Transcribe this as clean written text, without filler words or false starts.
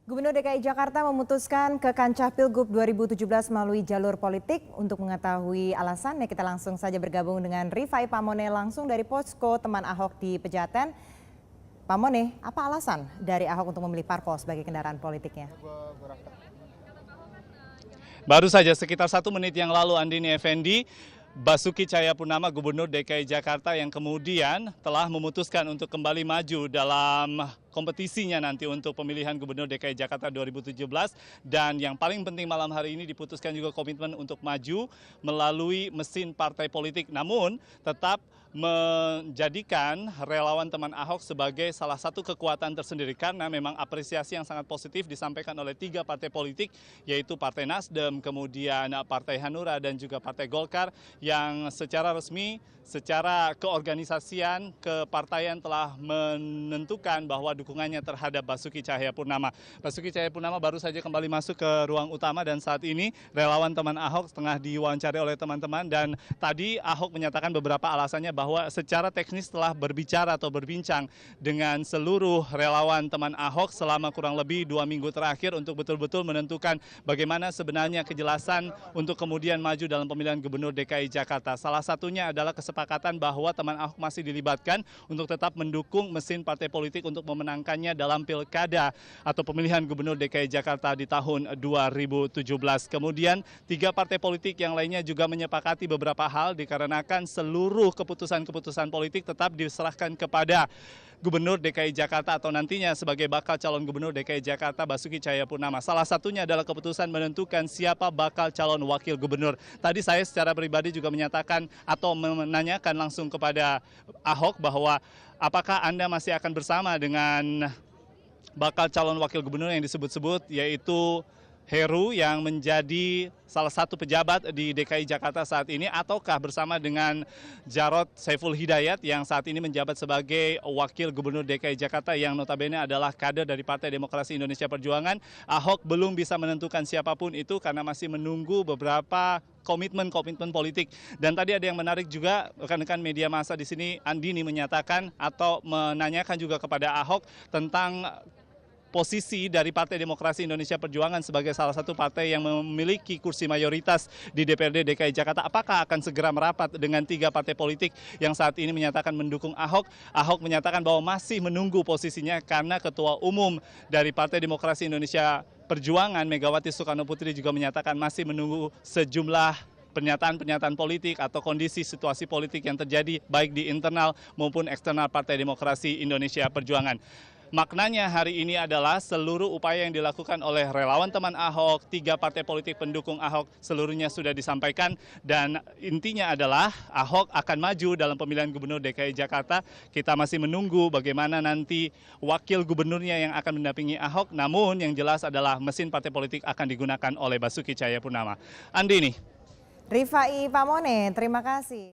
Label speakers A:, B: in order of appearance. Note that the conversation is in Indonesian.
A: Gubernur DKI Jakarta memutuskan ke kancah Pilgub 2017 melalui jalur politik. Untuk mengetahui alasannya, kita langsung saja bergabung dengan Rifai Pamone langsung dari posko teman Ahok di Pejaten. Pamone, apa alasan dari Ahok untuk memilih parpol sebagai kendaraan politiknya?
B: Baru saja sekitar 1 menit yang lalu Andini Effendi, Basuki Cahayapurnama Gubernur DKI Jakarta yang kemudian telah memutuskan untuk kembali maju dalam kompetisinya nanti untuk pemilihan Gubernur DKI Jakarta 2017, dan yang paling penting malam hari ini diputuskan juga komitmen untuk maju melalui mesin partai politik, namun tetap menjadikan relawan teman Ahok sebagai salah satu kekuatan tersendiri karena memang apresiasi yang sangat positif disampaikan oleh 3 partai politik, yaitu Partai Nasdem, kemudian Partai Hanura dan juga Partai Golkar, yang secara resmi, secara keorganisasian, kepartaian telah menentukan bahwa dukungannya terhadap Basuki Cahayapurnama. Basuki Cahayapurnama baru saja kembali masuk ke ruang utama dan saat ini relawan teman Ahok tengah diwawancari oleh teman-teman, dan tadi Ahok menyatakan beberapa alasannya bahwa secara teknis telah berbicara atau berbincang dengan seluruh relawan teman Ahok selama kurang lebih 2 minggu terakhir untuk betul-betul menentukan bagaimana sebenarnya kejelasan untuk kemudian maju dalam pemilihan Gubernur DKI Jakarta. Salah satunya adalah kesepakatan bahwa teman Ahok masih dilibatkan untuk tetap mendukung mesin partai politik untuk memenangkannya dalam pilkada atau pemilihan Gubernur DKI Jakarta di tahun 2017. Kemudian 3 partai politik yang lainnya juga menyepakati beberapa hal dikarenakan seluruh keputusan politik tetap diserahkan kepada Gubernur DKI Jakarta atau nantinya sebagai bakal calon Gubernur DKI Jakarta Basuki Cahayapurnama. Salah satunya adalah keputusan menentukan siapa bakal calon wakil gubernur. Tadi saya secara pribadi juga menyatakan atau menanyakan langsung kepada Ahok bahwa apakah Anda masih akan bersama dengan bakal calon wakil gubernur yang disebut-sebut, yaitu Heru yang menjadi salah satu pejabat di DKI Jakarta saat ini, ataukah bersama dengan Jarod Saiful Hidayat yang saat ini menjabat sebagai wakil gubernur DKI Jakarta yang notabene adalah kader dari Partai Demokrasi Indonesia Perjuangan. Ahok belum bisa menentukan siapapun itu karena masih menunggu beberapa komitmen politik. Dan tadi ada yang menarik juga, rekan-rekan media massa di sini, Andini menyatakan atau menanyakan juga kepada Ahok tentang posisi dari Partai Demokrasi Indonesia Perjuangan sebagai salah satu partai yang memiliki kursi mayoritas di DPRD DKI Jakarta. Apakah akan segera merapat dengan 3 partai politik yang saat ini menyatakan mendukung Ahok? Ahok menyatakan bahwa masih menunggu posisinya karena Ketua Umum dari Partai Demokrasi Indonesia Perjuangan, Megawati Soekarnoputri, juga menyatakan masih menunggu sejumlah pernyataan politik atau kondisi situasi politik yang terjadi baik di internal maupun eksternal Partai Demokrasi Indonesia Perjuangan. Maknanya hari ini adalah seluruh upaya yang dilakukan oleh relawan teman Ahok, 3 partai politik pendukung Ahok, seluruhnya sudah disampaikan, dan intinya adalah Ahok akan maju dalam pemilihan Gubernur DKI Jakarta. Kita masih menunggu bagaimana nanti wakil gubernurnya yang akan mendampingi Ahok, namun yang jelas adalah mesin partai politik akan digunakan oleh Basuki Cahayapurnama. Andini.
A: Rifai Pamone, terima kasih.